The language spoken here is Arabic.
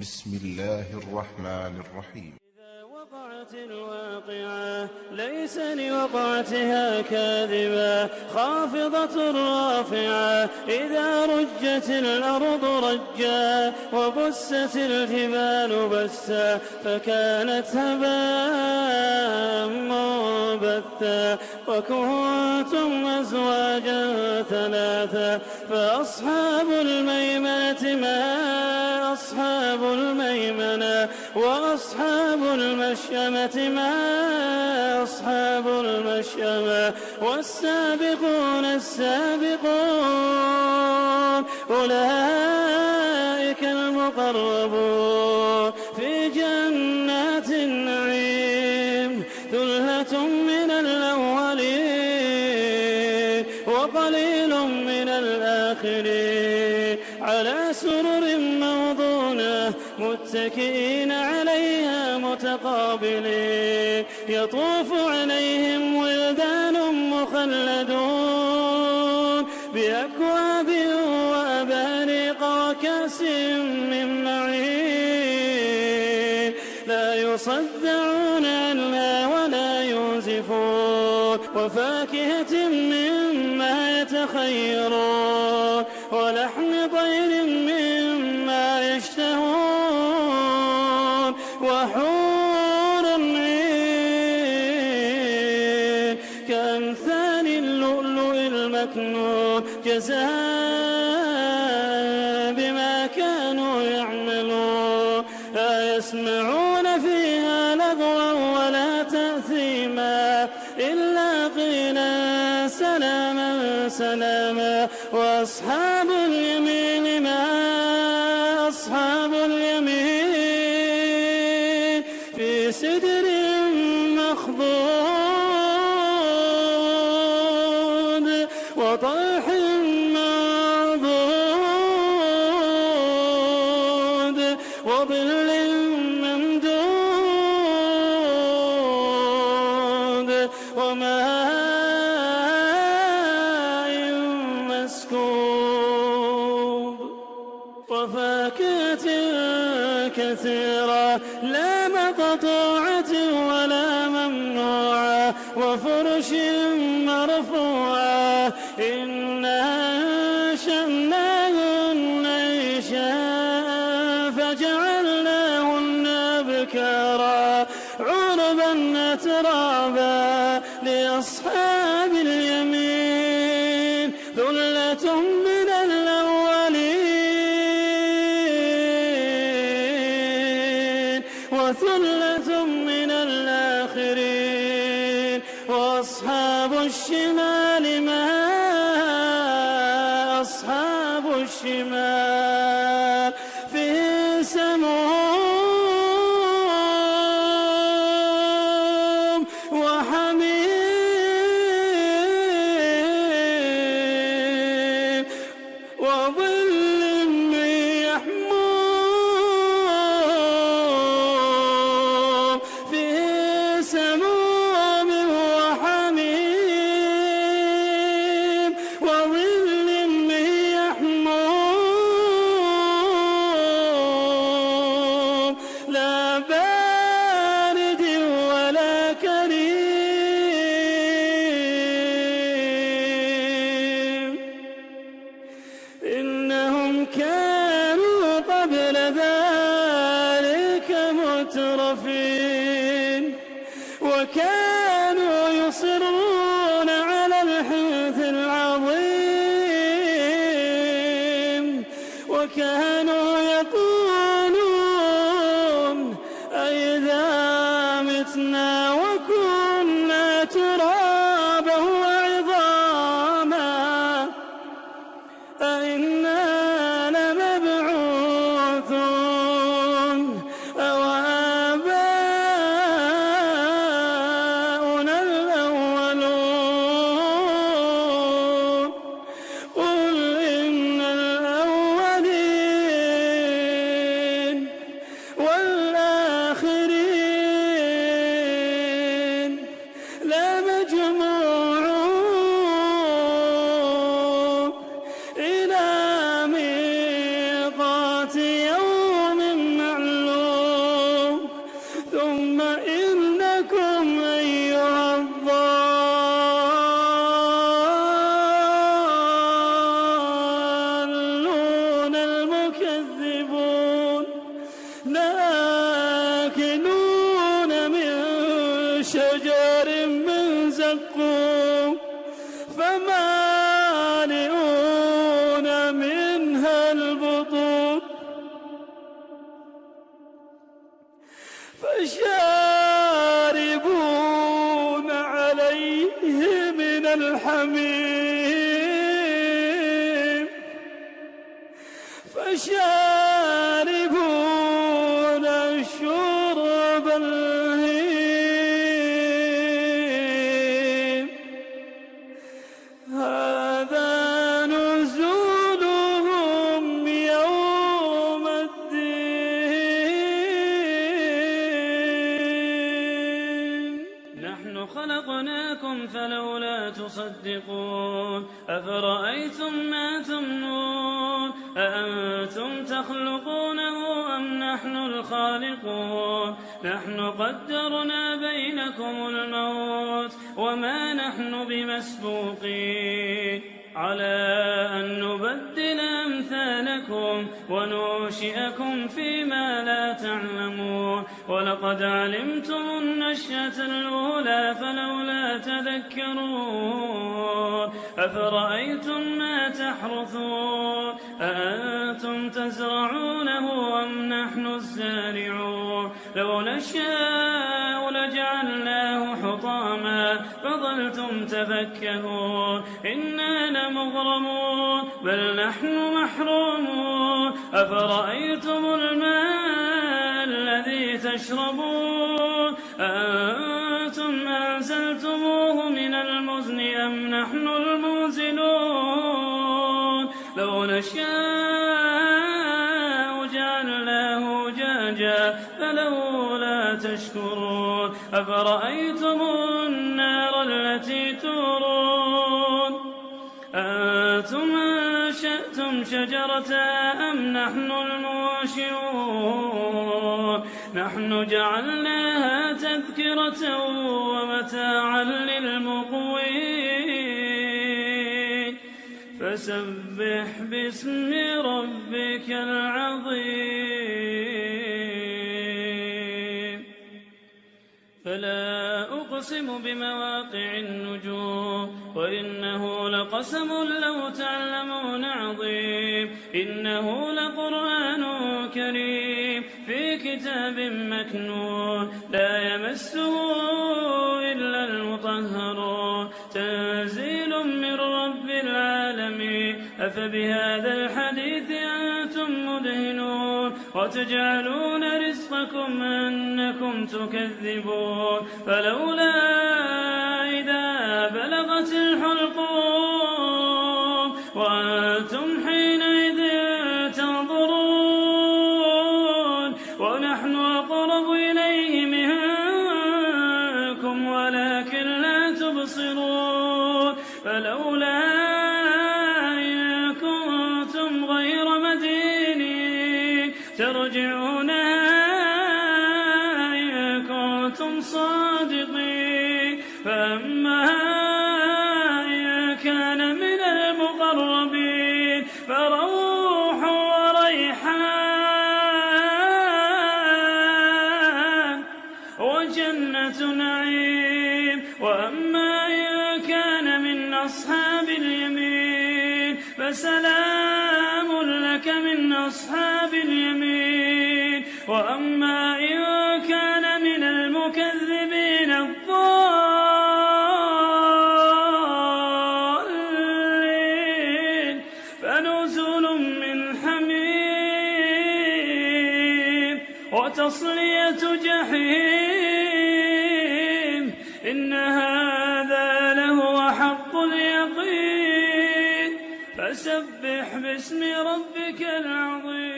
بسم الله الرحمن الرحيم. إذا وقعت الواقعة ليس لوقعتها كاذبة خافضة رافعة إذا رجت الأرض رجا وبست الجبال بسا فكانت هباء منبثا وكنتم أزواجا ثلاثا فأصحاب الميمنة ما أصحاب الميمنة وأصحاب المشأمة ما أصحاب المشأمة والسابقون السابقون أولئك المقربون في جنات النعيم ثلة من الأولين وقليل من الآخرين على سرر موضونة متكئين عليها متقابلين يطوف عليهم ولدان مخلدون بأكواب وأباريق وكأس من معين لا يصدعون عنها ولا ينزفون وفاكهة مما يتخيرون ولحم طير مما يشتهون وحور عين كأمثال اللؤلؤ المكنون جزاء بما كانوا يعملون لا يسمعون فيها لغوا ولا تأثيما إلا قيلا سلاما سلاما وأصحاب اليمين ما أصحاب اليمين في سدر مخضود وطلح منضود وظل ممدود وماء مسكوب وفاكهة كثيرة لا مقطوعة ولا ممنوعة وفرش مرفوعة إنا أنشأناهن إنشاء فجعلناهن أبكارا عربا أترابا لأصحاب اليمين ثلة من الأولين وثلة من الآخرين وأصحاب الشمال ما أصحاب الشمال في سموم وحميم وظل من يحموم في سموم وحميم وظل من يحموم لا بارد ولا كريم إنهم كانوا قبل ذلك مترفين وكانوا يصرون على الحنث العظيم وكانوا يقولون أئذا متنا وكنا ترابا وعظاما أئنا لمبعوثون أو آباؤنا انشقوا فمالئون منها البطون فشاربون عليه من الحميم فشاربون شرب الهيم هذا نزولهم يوم الدين نحن خلقناكم فلولا تصدقون أفرأيتم ما تمنون أأنتم تخلقونه أم نحن الخالقون نحن قدرنا بينكم الموت وما نحن بمسبوقين على أن نبدل أمثالكم وننشئكم فيما لا تعلمون ولقد علمتم النشأة الأولى فلولا تذكرون أفرأيتم ما تحرثون أأنتم تزرعونه أم نحن الزارعون لو نشاء لجعلناه حطاما فظلتم تفكهون إنا لمغرمون بل نحن محرومون أفرأيتم الماء الذي تشربون أأنتم أنزلتموه من المزن أم نحن المنزلون لو نشاء جعلناه جاجا فلولا تشكرون أفرأيتم النار التي تورون أنتم أنشأتم شجرتها أم نحن المنشئون نحن جعلناها تذكرة ومتاعا للمقوين فسبح باسم ربك العظيم فلا أقسم بمواقع النجوم وإنه لقسم لو تعلمون عظيم إنه لقرآن كريم في كتاب مكنون لا يمسه إلا المطهرون تنزيل من رب العالمين أفبهذا الحديث أنتم مدهنون وتجعلون رزقكم أنكم تكذبون فلولا إذا بلغت الحلقوم وأنتم حينئذ تنظرون ونحن أقرب إليه منكم ولكن لا تبصرون فلولا إن كنتم غير مدينين ترجعونها إن كنتم صادقين فأما إن كان من المقربين فروح وريحان وجنة نعيم وأما إن كان من أصحاب اليمين فسلام لك من أصحاب اليمين وأما إن كان من المكذبين الضالين فنزل من حميم وتصلية جحيم إن هذا لهو حق اليقين فسبح باسم ربك العظيم